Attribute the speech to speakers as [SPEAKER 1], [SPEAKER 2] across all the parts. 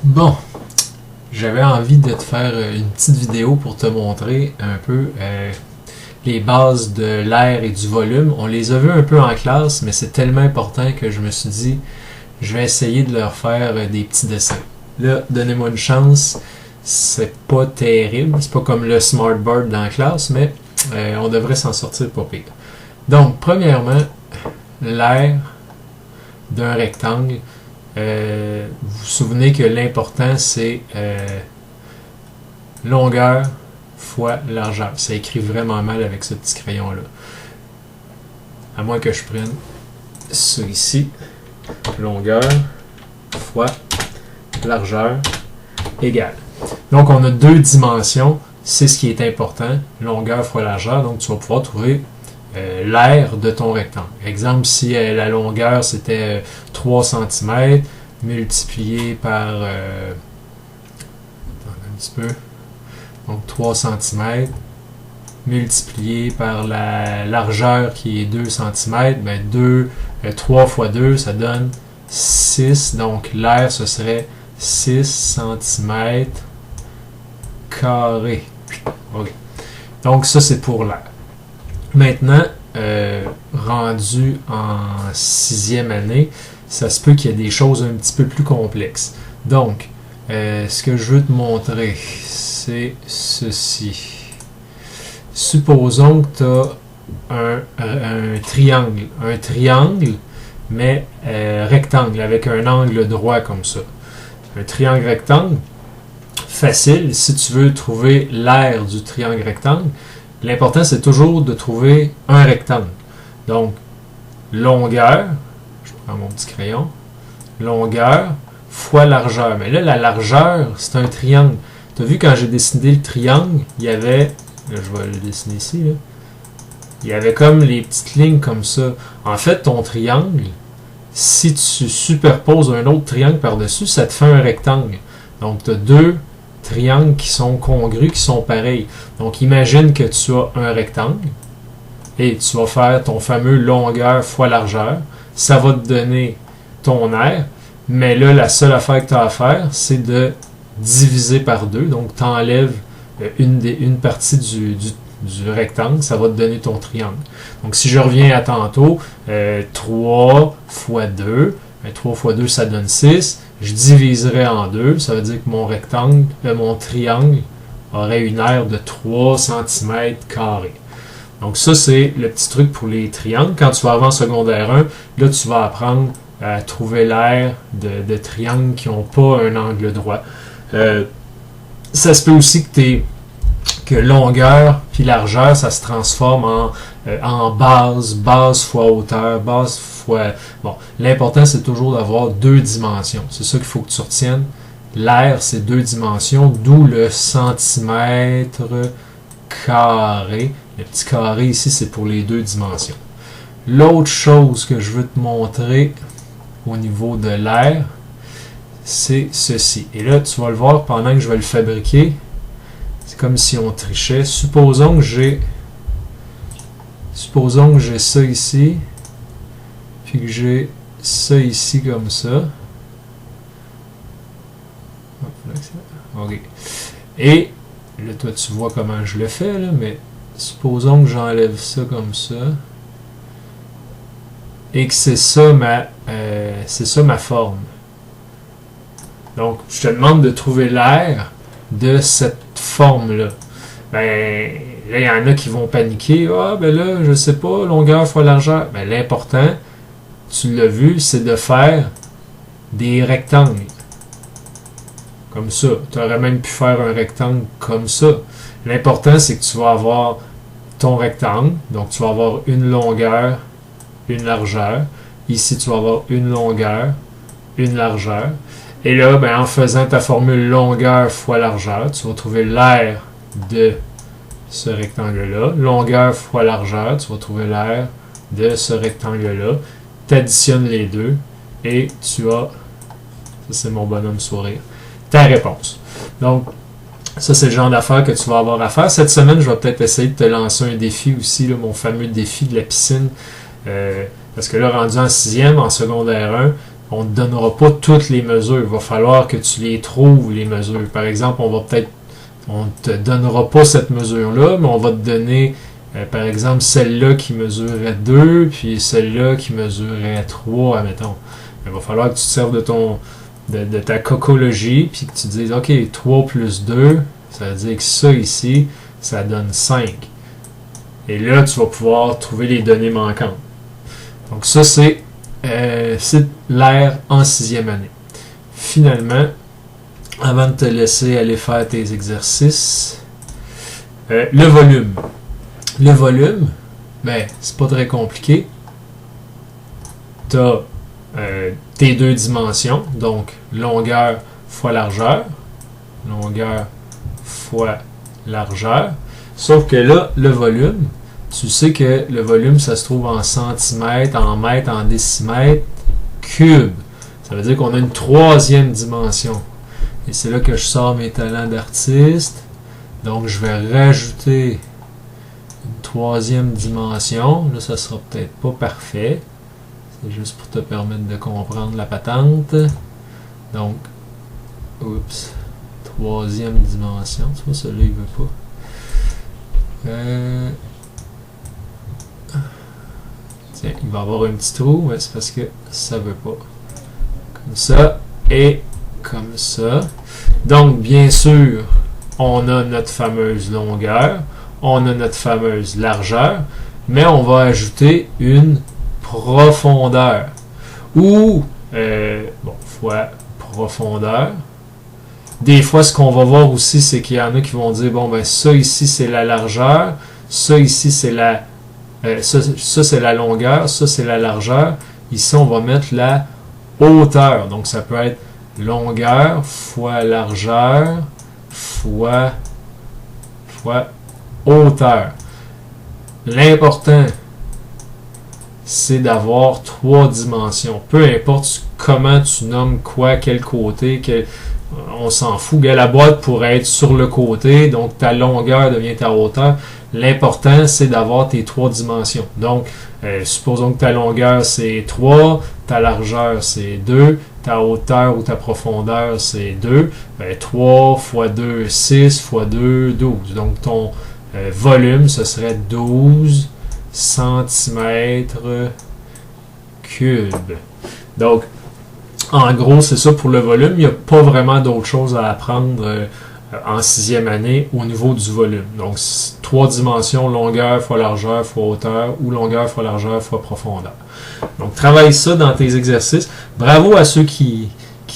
[SPEAKER 1] Bon, j'avais envie de te faire une petite vidéo pour te montrer un peu les bases de l'air et du volume. On les a vus un peu en classe, mais c'est tellement important que je me suis dit, je vais essayer de leur faire des petits dessins. Là, donnez-moi une chance, c'est pas terrible, c'est pas comme le smartboard dans la classe, mais on devrait s'en sortir pas pire. Donc, premièrement, l'air d'un rectangle. Vous vous souvenez que l'important c'est longueur fois largeur. Ça écrit vraiment mal avec ce petit crayon là. À moins que je prenne ça ici. Longueur fois largeur égale. Donc on a deux dimensions. C'est ce qui est important. Longueur fois largeur. Donc tu vas pouvoir trouver l'aire de ton rectangle. Exemple, si la longueur c'était 3 cm multiplié par attendez un petit peu, donc 3 cm multiplié par la largeur qui est 2 cm, ben 3 fois 2 ça donne 6, donc l'aire ce serait 6 cm carré. Okay. Donc ça c'est pour l'aire. Maintenant, rendu en 6e année, ça se peut qu'il y ait des choses un petit peu plus complexes. Donc, ce que je veux te montrer, c'est ceci. Supposons que tu as un triangle. Un triangle, mais rectangle, avec un angle droit comme ça. Un triangle rectangle, facile, si tu veux trouver l'aire du triangle rectangle, l'important, c'est toujours de trouver un rectangle. Donc, longueur, je prends mon petit crayon, longueur fois largeur. Mais là, la largeur, c'est un triangle. Tu as vu, quand j'ai dessiné le triangle, il y avait, là, je vais le dessiner ici, là, il y avait comme les petites lignes comme ça. En fait, ton triangle, si tu superposes un autre triangle par-dessus, ça te fait un rectangle. Donc, tu as deux triangles qui sont congrus, qui sont pareils. Donc, imagine que tu as un rectangle et tu vas faire ton fameux longueur fois largeur. Ça va te donner ton aire, mais là, la seule affaire que tu as à faire, c'est de diviser par deux. Donc, tu enlèves une partie du rectangle, ça va te donner ton triangle. Donc, si je reviens à tantôt, 3 fois 2, 3 fois 2, ça donne 6. Je diviserai en deux, ça veut dire que mon rectangle, mon triangle aurait une aire de 3 cm carrés. Donc ça, c'est le petit truc pour les triangles. Quand tu vas avoir en secondaire 1, là, tu vas apprendre à trouver l'aire de triangles qui n'ont pas un angle droit. Ça se peut aussi que longueur puis largeur, ça se transforme en base fois hauteur, base fois... Bon, l'important, c'est toujours d'avoir deux dimensions. C'est ça qu'il faut que tu retiennes. L'aire, c'est deux dimensions, d'où le centimètre carré. Le petit carré ici, c'est pour les deux dimensions. L'autre chose que je veux te montrer au niveau de l'aire, c'est ceci. Et là, tu vas le voir pendant que je vais le fabriquer. C'est comme si on trichait. Supposons que j'ai ça ici, puis que j'ai ça ici comme ça. OK. Et là, toi, tu vois comment je le fais, là, mais supposons que j'enlève ça comme ça. Et que c'est ça ma forme. Donc, je te demande de trouver l'aire de cette forme-là. Ben, là, il y en a qui vont paniquer. Ah, ben là, je sais pas, longueur fois largeur. Ben, l'important, tu l'as vu, c'est de faire des rectangles. Comme ça. Tu aurais même pu faire un rectangle comme ça. L'important, c'est que tu vas avoir ton rectangle. Donc, tu vas avoir une longueur, une largeur. Ici, tu vas avoir une longueur, une largeur. Et là, ben, en faisant ta formule longueur fois largeur, tu vas trouver l'aire de ce rectangle-là. Longueur fois largeur, tu vas trouver l'aire de ce rectangle-là. Tu additionnes les deux et tu as, ça c'est mon bonhomme sourire, ta réponse. Donc, ça c'est le genre d'affaires que tu vas avoir à faire. Cette semaine, je vais peut-être essayer de te lancer un défi aussi, là, mon fameux défi de la piscine. Parce que là, rendu en 6e, en secondaire 1, on ne te donnera pas toutes les mesures. Il va falloir que tu les trouves, les mesures. Par exemple, on ne te donnera pas cette mesure-là, mais on va te donner, par exemple, celle-là qui mesurait 2, puis celle-là qui mesurait 3, admettons. Il va falloir que tu te serves de ta cocologie, puis que tu te dises, OK, 3 plus 2, ça veut dire que ça ici, ça donne 5. Et là, tu vas pouvoir trouver les données manquantes. Donc ça, c'est l'air en 6e année. Finalement, avant de te laisser aller faire tes exercices, le volume. Le volume, ben, c'est pas très compliqué. Tu as tes deux dimensions, donc longueur fois largeur. Longueur fois largeur. Sauf que là, le volume, tu sais que le volume, ça se trouve en centimètres, en mètres, en décimètres, cubes. Ça veut dire qu'on a une troisième dimension. Et c'est là que je sors mes talents d'artiste. Donc, je vais rajouter une troisième dimension. Là, ça sera peut-être pas parfait. C'est juste pour te permettre de comprendre la patente. Donc, oups, troisième dimension. Tu vois, celui-là, il veut pas. Tiens, il va y avoir un petit trou, mais c'est parce que ça veut pas. Comme ça et comme ça. Donc, bien sûr, on a notre fameuse longueur, on a notre fameuse largeur, mais on va ajouter une profondeur. Ou, fois profondeur. Des fois, ce qu'on va voir aussi, c'est qu'il y en a qui vont dire, bon, ben ça ici, c'est la largeur, ça ici, c'est la... ça c'est la longueur, ça, c'est la largeur. Ici, on va mettre la hauteur. Donc, ça peut être longueur fois largeur fois hauteur. L'important, c'est d'avoir 3 dimensions. Peu importe comment tu nommes quoi, quel côté, on s'en fout. La boîte pourrait être sur le côté, donc ta longueur devient ta hauteur. L'important, c'est d'avoir tes 3 dimensions. Donc, supposons que ta longueur, c'est 3, ta largeur, c'est 2, ta hauteur ou ta profondeur, c'est 2. 3 fois 2, 6 fois 2, 12. Donc, ton volume, ce serait 12 centimètres cubes. Donc, en gros, c'est ça pour le volume. Il n'y a pas vraiment d'autre chose à apprendre en 6e année au niveau du volume. Donc, 3 dimensions, longueur fois largeur fois hauteur, ou longueur fois largeur fois profondeur. Donc, travaille ça dans tes exercices. Bravo à ceux qui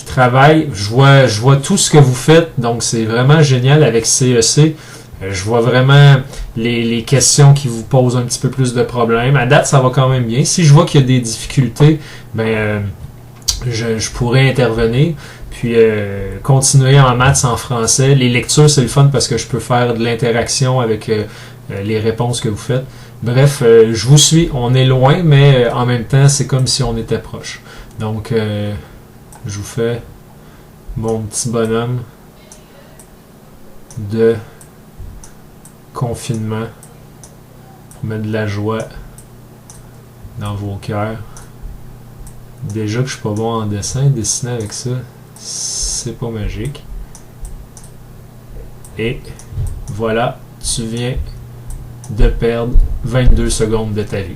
[SPEAKER 1] travaillent. Je vois tout ce que vous faites. Donc, c'est vraiment génial avec CEC. Je vois vraiment les questions qui vous posent un petit peu plus de problèmes. À date, ça va quand même bien. Si je vois qu'il y a des difficultés, je pourrais intervenir. Puis continuer en maths, en français. Les lectures, c'est le fun parce que je peux faire de l'interaction avec les réponses que vous faites. Bref, je vous suis. On est loin, mais en même temps, c'est comme si on était proche. Donc, je vous fais mon petit bonhomme de confinement pour mettre de la joie dans vos cœurs. Déjà que je suis pas bon en dessin, dessiner avec ça, c'est pas magique. Et voilà, tu viens de perdre 22 secondes de ta vie.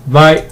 [SPEAKER 1] Bye!